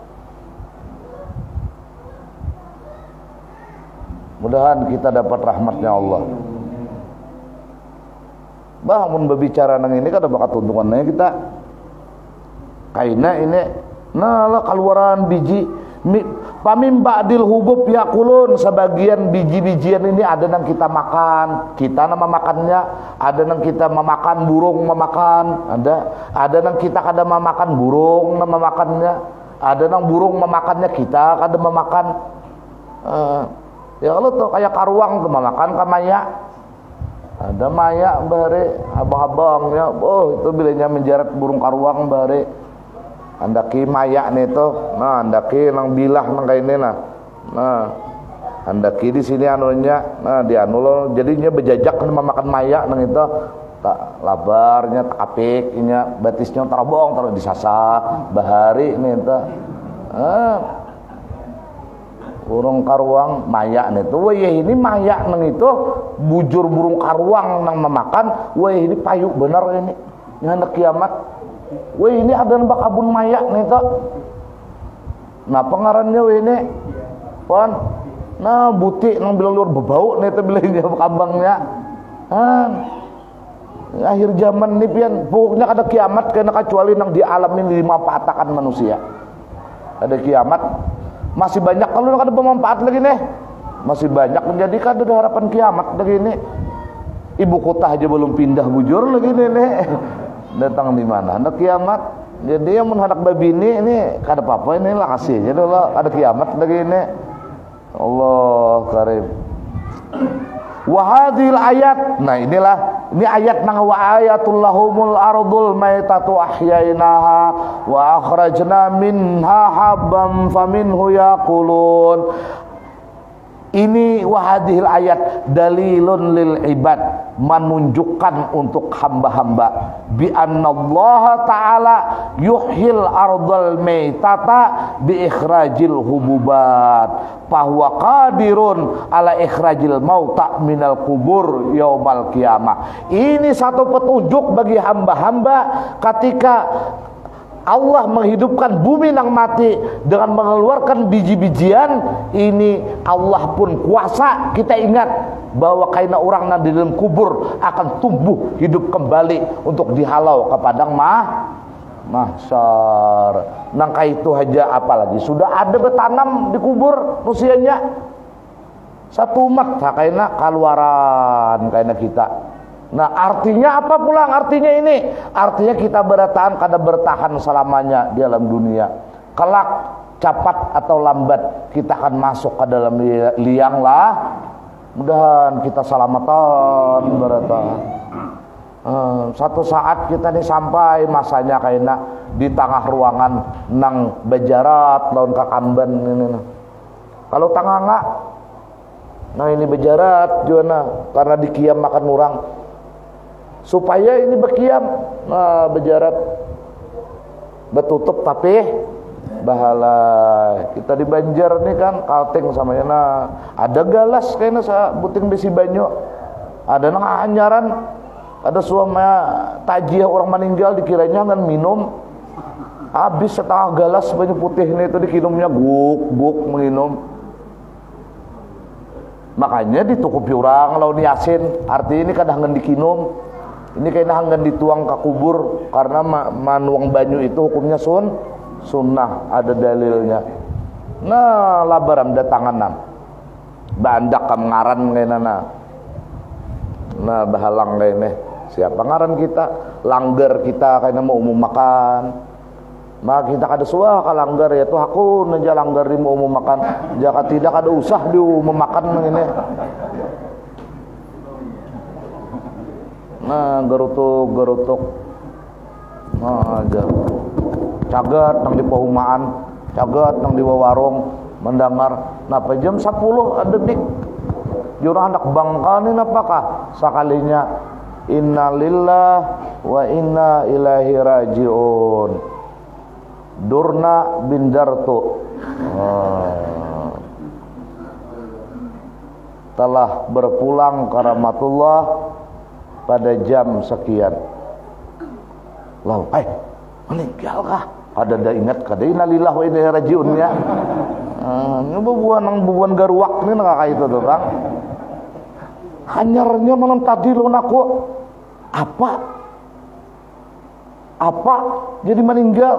Mudahan kita dapat rahmatnya Allah. Bahmun berbicara nang ini kada bakat tuntungannya kita kaina ini nah lah keluaran biji pamim ba'dil hubub yakulun sebagian biji-bijian ini ada nang kita makan kita nama makannya ada nang kita memakan burung memakan ada nang kita kada memakan burung nama makannya ada nang burung memakannya kita kada memakan ya kalau tuh kayak karuang tuh memakan kamaya ada maya bare abang-abangnya itu bilanya menjarat burung karuang bare andaki maya nih tuh nah andaki nang bilah nang kayak ini nah andaki di sini anunya nah di anu jadinya bejajak memakan maya nang itu tak labarnya tak apiknya batisnya terobong taruh disasak bahari nih itu burung karuang maya nih tuh wah ini maya nang itu bujur burung karuang nang memakan wah ini payu bener ini hendak kiamat wah ini ada nembak abun maya nih tuh nah pengarannya wah ini pon nah butik nang bilang luar bebau nih tuh bilangnya kambangnya akhir zaman nih pian pokoknya ada kiamat karena kecuali nang dialamin dimanfaatkan manusia ada kiamat masih banyak kalau ada bermanfaat lagi nih masih banyak menjadikan ada harapan kiamat lagi ini ibu kota aja belum pindah bujur lagi nih datang di mana ada kiamat jadi yang menghadap babi ini kada apa-apa ini lah kasih aja dulu ada kiamat lagi ini Allah karim wahadil ayat nah inilah ini ayat nang wa ayatul lahumul ardul maitatu ahyainaha wa akhrajna minha habban faminhu yaqulun ini wahadil ayat dalilun lil ibad menunjukkan untuk hamba-hamba bi annallaha ta'ala yuhyil ardal maitata bi ikhrajil hububat fahuwa qadirun ala ikhrajil mauta minal kubur yaumal qiyamah. Ini satu petunjuk bagi hamba-hamba ketika Allah menghidupkan bumi yang mati dengan mengeluarkan biji-bijian. Ini Allah pun kuasa. Kita ingat bahwa kaina orang yang di dalam kubur akan tumbuh hidup kembali untuk dihalau ke padang mahsyar. Nangka itu aja apalagi sudah ada bertanam di kubur usianya satu umat kaina keluaran kaina kita. Nah artinya apa pulang? Artinya ini, artinya kita bertahan selamanya di dalam dunia. Kelak cepat atau lambat kita akan masuk ke dalam liang lah. Mudahan kita selamatan bertahan. Satu saat kita nih sampai masanya kayaknya di tengah ruangan nang bejarat lawan kakamban ini. Kalau tengah enggak, nah ini bejarat juga karena dikiam makan orang. Supaya ini berkiam, nah bejarat betutup tapi bahala. Kita di Banjar nih kan kalting sama yana ada galas kayaknya sa buting besi banyu, ada nang anyaran, ada suama tajiah orang meninggal dikiranya kan minum, habis setengah galas banyu putih ini itu dikinumnya guk menginum. Makanya ditukupi orang lawan yasin, arti ini kadang dikinum. Ini kayaknya hanggan dituang ke kubur karena manuang banyu itu hukumnya sunnah, ada dalilnya. Nah labaram datangan bandak kamngaran kayaknya nah bahalang kayaknya siapa ngaran kita langgar kita kayaknya mau umum makan. Maka kita kada suah ka langgar ya tuh aku nanja langgar di mau umum makan. Jika tidak ada usah di umum makan ini. Nah gerutuk nah aja cagat nang di pahumaan, cagat nang di warung mendengar napa jam 10 ada dik jurang anak bangka ini napakah sakalinya innalillah wa inna ilaihi rajiun Durna bin Dartu telah berpulang ke rahmatullah pada jam sekian. Lalu, meninggal kah? Ada ingat kada innalillahi wa inna ilaihi rajiun ya. Ini bubuan garuak ni nak itu tuh bang. Hanyarnya malam tadi lu aku apa jadi meninggal?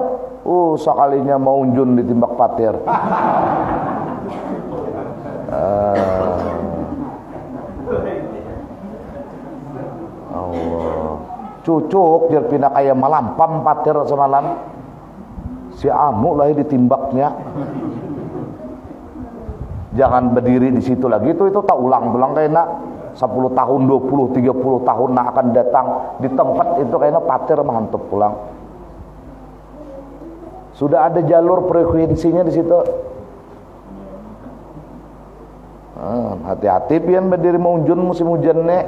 Sekalinya mau unjun ditimbak patir. Cucuk biar pindah kayak malampam patir semalam si Amu lah ditimbaknya. Jangan berdiri di situ lagi itu tak ulang-ulang kayaknya 10 tahun 20 30 tahun nak akan datang di tempat itu kayaknya patir mantap pulang. Sudah ada jalur frekuensinya di situ. Hati-hati pian berdiri mau unjun musim hujan nek.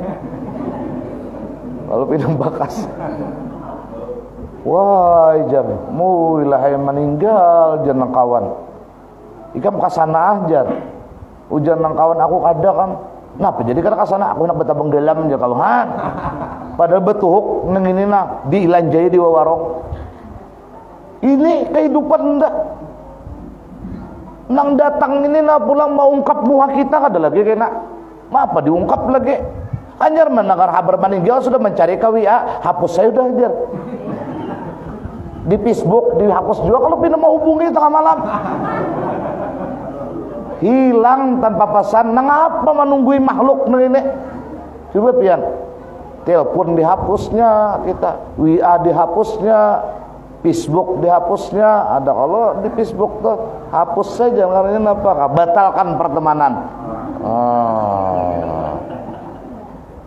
Lalu pindah bakas. Wah, jan, muilah yang meninggal jan nang kawan. Ikam kasana aja. Ujan nang kawan aku kada kan. Ngapa jadi kada kasana aku nak betabang dalam aja kalau padahal betuhuk nang ini nah diilanjai di warung. Ini kehidupan ndak. Nang datang ini nah pulang mau ungkap muha kita kada lagi kena. Apa diungkap lagi? Anjar mendengar kabar meninggal sudah mencari ke WA, hapus saya udah ajar. Di Facebook dihapus juga kalau pindah mau hubungi tengah malam. Hilang tanpa pesan, nang apa menunggui makhluk ini? Coba pian. Telepon dihapusnya kita, WA dihapusnya, Facebook dihapusnya. Ada kalau di Facebook tuh hapus saja karena apa? Batalkan pertemanan.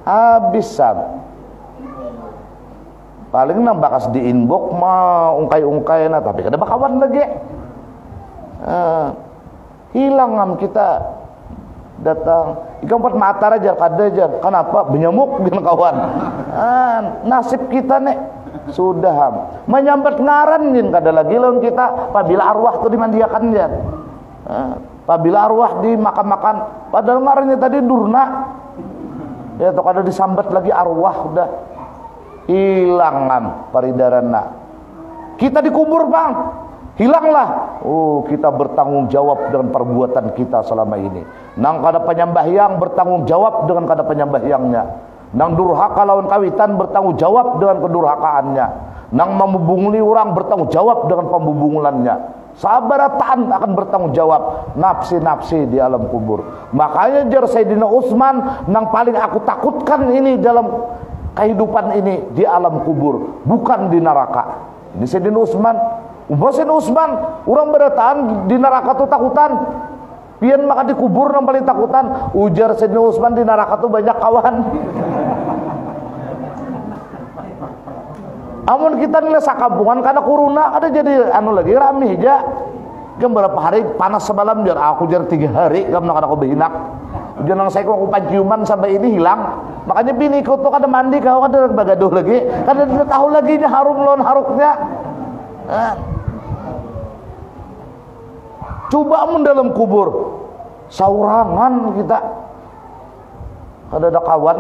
Habis paling nang bakas di inbox mah ungkai-ungkai na tapi kada bakawan lagi. Hilang kita datang ikan empat mata aja kada aja kenapa benyamuk dengan kawan nasib kita nek sudah menyambat ngaran jin kada lagi lawan kita apabila arwah tu dimandiakan jan apabila arwah dimakan-makan padahal ngarannya tadi durna ya tu kada disambat lagi arwah udah hilangan paridarana kita dikubur bang hilanglah kita bertanggung jawab dengan perbuatan kita selama ini nang kada penyambahyang bertanggung jawab dengan kada penyambahyangnya nang durhaka lawan kawitan bertanggung jawab dengan kedurhakaannya nang membubunguli orang bertanggung jawab dengan pembubungulannya sabarataan akan bertanggung jawab nafsi-nafsi di alam kubur. Makanya jar Sayyidina Utsman nang paling aku takutkan ini dalam kehidupan ini di alam kubur bukan di neraka. Ini Sayyidina Utsman orang bertahan di neraka tu takutan pian maka dikubur nang paling takutan ujar Sayyidina Utsman di neraka tu banyak kawan amun kita nilai sakampungan karena corona ada jadi lagi rame aja kan berapa hari panas semalam jar aku jar 3 hari kamu nak aku behinak ujar nang saya aku panciuman sampai ini hilang makanya bini kau tuh kada mandi kau kada bagaduh lagi kada tahu lagi nya harum lawan haruknya coba mun dalam kubur saurangan kita kada ada kawan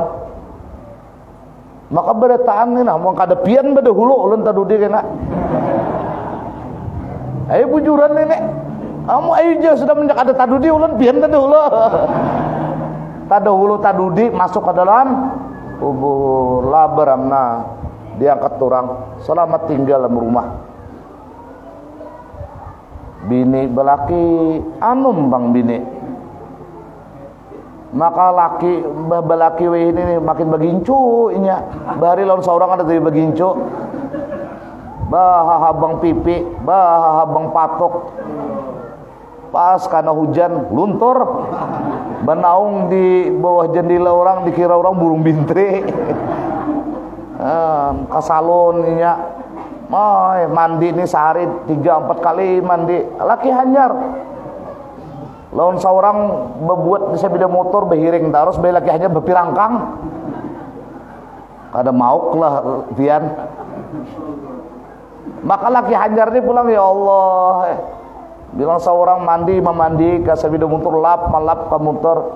maka berataan ni nah mau kada pian bade hulu ulun tadudi kena ayo bujuran ni nek kamu ayo je sudah menjak ada tadudi ulun pian tadi hulu tada hulu tadudi masuk ke dalam kubur labaramna diangkat orang selamat tinggal dalam rumah bini belaki anum bang bini maka laki belaki we ini makin begincu inya bahari lawan seorang ada tapi begincu bah habang pipi bah habang patok pas karena hujan luntur benaung di bawah jendela orang dikira orang burung bintri kasalon inya mandi ini sehari 3-4 kali mandi laki hanyar lawan seorang berbuat bisa beda motor behiring terus be laki hanyar berpirangkang kada mauk lah pian maka laki hanyar ni pulang ya Allah bilang seorang mandi ka sabida motor lap malap ka motor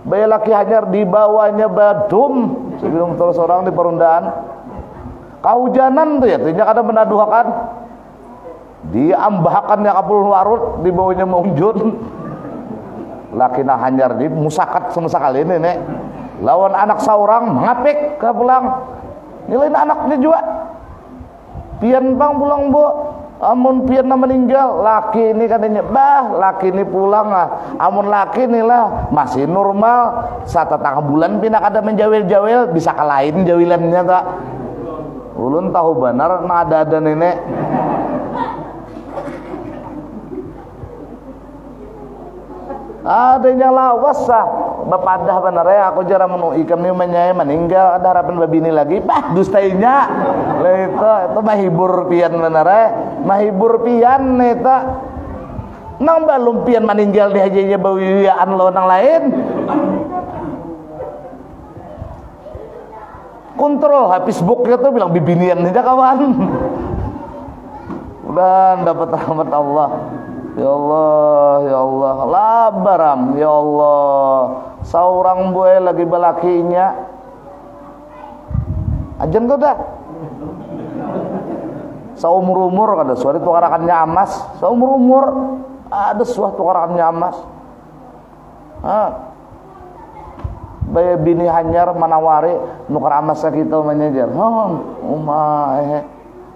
be laki hanyar dibawanya badum sabida motor seorang di perundaan kahujanan tuh ya tuh kada menaduhakan diambahakan yang kapul warut di bawahnya maunjun laki nah hanyar di musakat sama sekali ini nek lawan anak seorang mengapik ke pulang nilai anaknya juga pian bang pulang bu amun pian meninggal laki ini katanya laki ini pulang amun laki ini lah masih normal 1,5 bulan pindah kada menjawil-jawil bisa kalahin jawilannya tak ulun tahu benar ada nenek adanya lawas bapadah benar ya aku jarang menu ikam ni menyai meninggal ada harapan babini lagi dustainya itu mahibur pian benar ya mahibur pian itu nang balum pian meninggal di hajanya bawiwian lo nang lain kontrol Facebook-nya tuh bilang bibinian aja kawan dan dapat rahmat Allah. Ya Allah, labaram, ya Allah. Seorang buaya lagi belakinya. Ajan tuh dah. Seumur-umur ada suara tukarakannya amas. Seumur-umur ada suatu tukarakannya amas. Baya bini hanyar manawari nukar amas kita menyajar.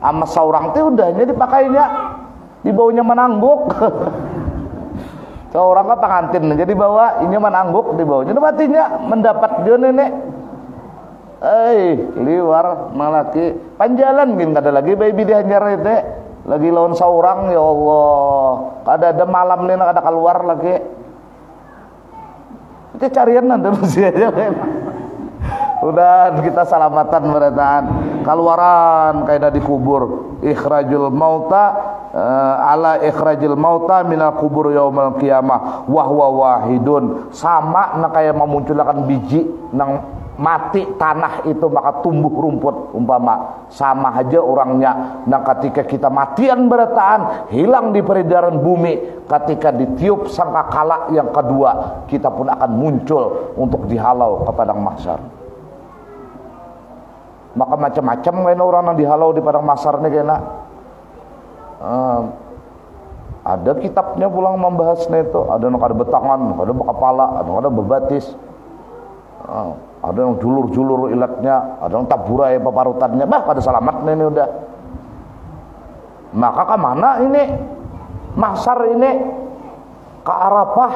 Amas seorang teh udahnya dipakainya. Di bawahnya menangguk. Seorang kan pengantin jadi bawa ini menangguk di bawahnya matinya mendapat dia nenek liwar malaki panjalan gin kada lagi bayi bidi hanyar itu lagi lawan seorang ya Allah kada ada malam nih kada keluar lagi itu carian nanti masih aja udah kita salamatan berataan keluaran kayak dikubur ikhrajul mauta ala ikhrajil mauta minal kubur yaumal qiyamah wa huwa wahidun, sama na kaya memunculkan biji nang mati tanah itu maka tumbuh rumput, umpama sama aja orangnya. Nah ketika kita matian berataan hilang di peredaran bumi, ketika ditiup sangkakala yang kedua kita pun akan muncul untuk dihalau ke padang mahsyar. Maka macam-macam kayaknya orang yang dihalau di padang mahsyar nih kayaknya. Ada kitabnya pulang membahasnya itu, ada yang ada betangan, ada kepala, ada bebatis. Ada yang julur-julur ilatnya, ada yang taburai paparutannya, pada selamatnya ini udah. Maka kemana ini mahsyar ini? Ke Arafah.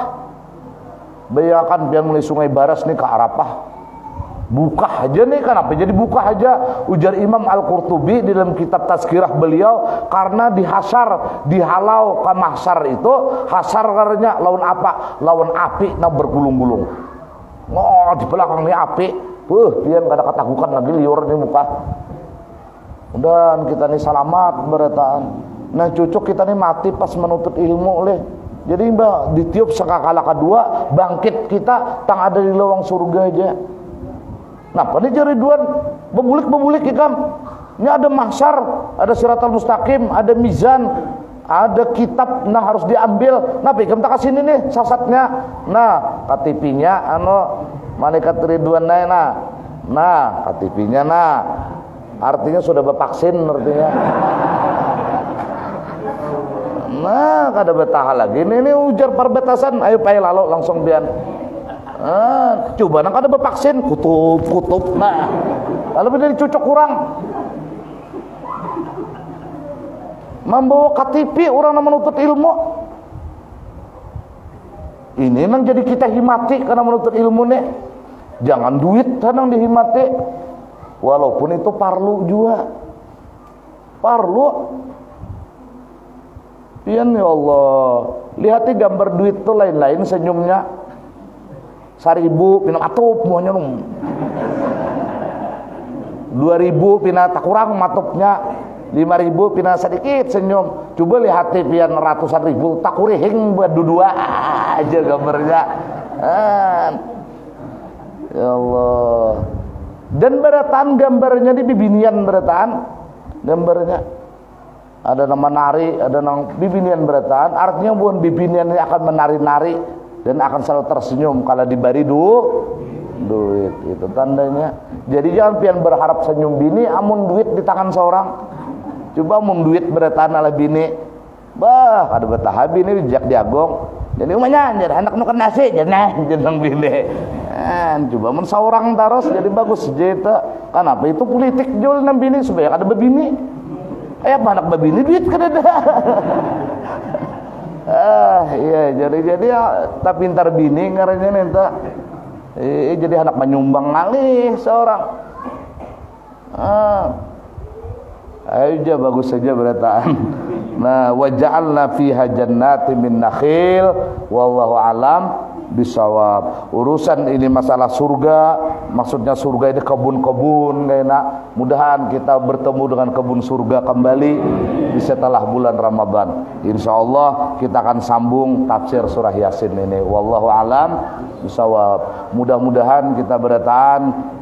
Bayangkan biar mulai Sungai Baras nih ke Arafah. Buka aja nih, kenapa jadi buka aja? Ujar Imam Al-Qurtubi di dalam kitab Tazkirah beliau, karena dihasar, dihalau ke mahsyar itu, hasar karena lawan apa? Lawan api nah bergulung-gulung. Oh, di belakang nih api, dia nggak ada ketakutan lagi liur nih muka. Dan kita nih selamat berataan. Nah cocok kita nih mati pas menuntut ilmu oleh. Jadi mbak ditiup sekakala kedua, bangkit kita tang ada di lawang surga aja. Nah pada jari duan bebulik ikam. Ini ada mahsyar, ada siratal mustaqim, ada mizan, ada kitab, nah harus diambil. Nah pikam tak kasih ini nih sasatnya. Nah KTP-nya malaikat ridwan nah KTP-nya artinya sudah bervaksin artinya. Nah kada betah lagi ini ujar perbatasan, ayo pay lalu langsung bian. Coba nang kada bervaksin kutub. Nah kalau beda dicocok kurang. Membawa KTP orang yang menuntut ilmu. Ini nang jadi kita himati karena menuntut ilmu nih. Jangan duit kadang dihimati. Walaupun itu parlu juga. Parlu. Pian ya Allah. Lihati gambar duit tuh lain-lain senyumnya. 1.000 pina matup muanya nung. 2.000 pina tak kurang matupnya. 5.000 pina sedikit senyum. Coba lihat pian ratusan ribu tak kurihing buat dua aja gambarnya. Ya Allah. Dan berataan gambarnya di bibinian berataan gambarnya. Ada nama nari, ada nama bibinian berataan. Artinya bukan bibinian ini akan menari-nari dan akan selalu tersenyum kalau diberi duit itu tandanya. Jadi jangan pian berharap senyum bini amun duit di tangan seorang. Coba amun duit berataan ala bini. Ada betah bini bijak diagong. Jadi umanya anak nukan nasi jeneng bini. Coba amun seorang taros jadi bagus jeta. Kenapa itu politik jual nang bini supaya ada bebini. Apa anak bebini duit kada ada. Iya jadi tak pintar bini ngarannya nenta. Jadi anak menyumbang ngalih seorang. Aja bagus saja berataan. Nah, waja'alna fiha jannatin min nakhil wallahu alam bisawab. Urusan ini masalah surga, maksudnya surga ini kebun-kebun kayaknya. Mudahan kita bertemu dengan kebun surga kembali di setelah bulan Ramadan. Insyaallah kita akan sambung tafsir surah Yasin ini. Wallahu alam bisawab. Mudah-mudahan kita berataan,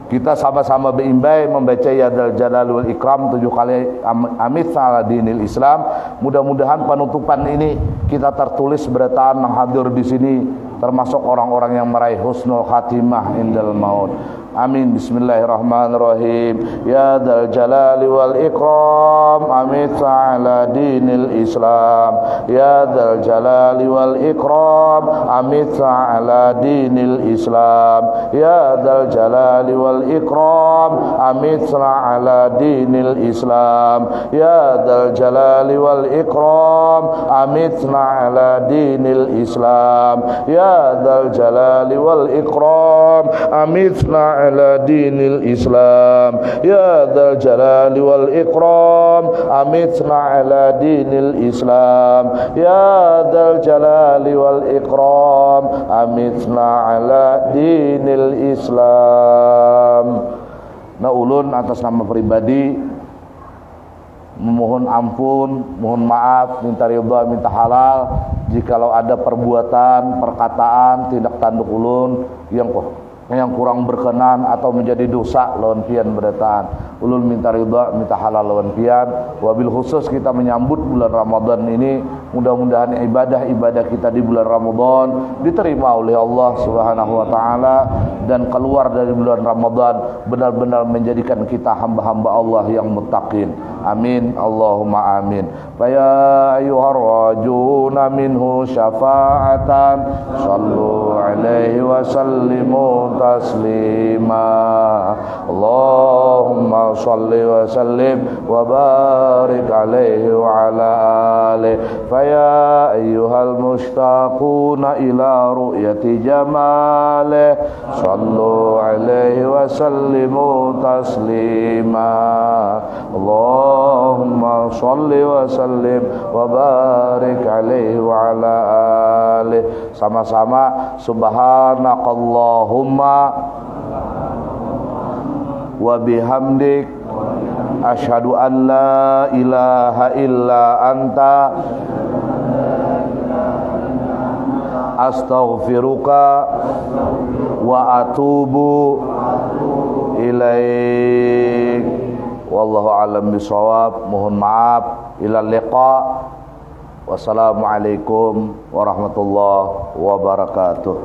kita sama-sama berimbai membaca ya Dzal Jalali wal Ikram 7 kali amit ala dinil Islam. Mudah-mudahan penutupan ini kita tertulis berataan yang hadir di sini termasuk orang-orang yang meraih husnul khatimah indal maut. Amin. Bismillahirrahmanirrahim. Ya Dzal Jalali wal Ikram amit ala dinil Islam. Ya Dzal Jalali wal Ikram amit ala dinil Islam. Ya Dzal Jalali wal Ikram amit ala dinil Islam. Ya Dzal Jalali wal Ikram amit ala dinil Islam. Ya Dzal Jalali wal Ikram amit ala dinil Islam. Ya Dzal Jalali wal Ikram amitna ala dinil Islam. Ya Dzal Jalali wal Ikram amitna ala dinil Islam. Nah ulun atas nama pribadi memohon ampun, mohon maaf, minta ridha, minta halal jikalau ada perbuatan, perkataan, tindak tanduk ulun yang kurang berkenan atau menjadi dosa lawan pian berataan. Ulun minta ridha, minta halal lawan pian. Wabil khusus kita menyambut bulan Ramadan ini, mudah-mudahan ibadah-ibadah kita di bulan Ramadan diterima oleh Allah Subhanahu wa taala dan keluar dari bulan Ramadan benar-benar menjadikan kita hamba-hamba Allah yang muttaqin. Amin, Allahumma amin. Fa ya ayyuhar rajuna minhu syafa'atan sallu alaihi wa sallimu taslima. Allahumma salli wa sallim wa barik alaihi wa ala alihi. Fa ya ayyuhal mushtaquna ila ru'yati jamalih sallu alaihi wa sallimu taslima. Allahumma salli wa sallim wa barik alaihi wa ala alihi. Sama-sama subhanakallahumma wa bihamdik asyhadu an la ilaha illa anta astaghfiruka wa atubu ilaik. Wallahu a'lam bishawab. Mohon maaf. Ila liqa. Wassalamualaikum warahmatullahi wabarakatuh.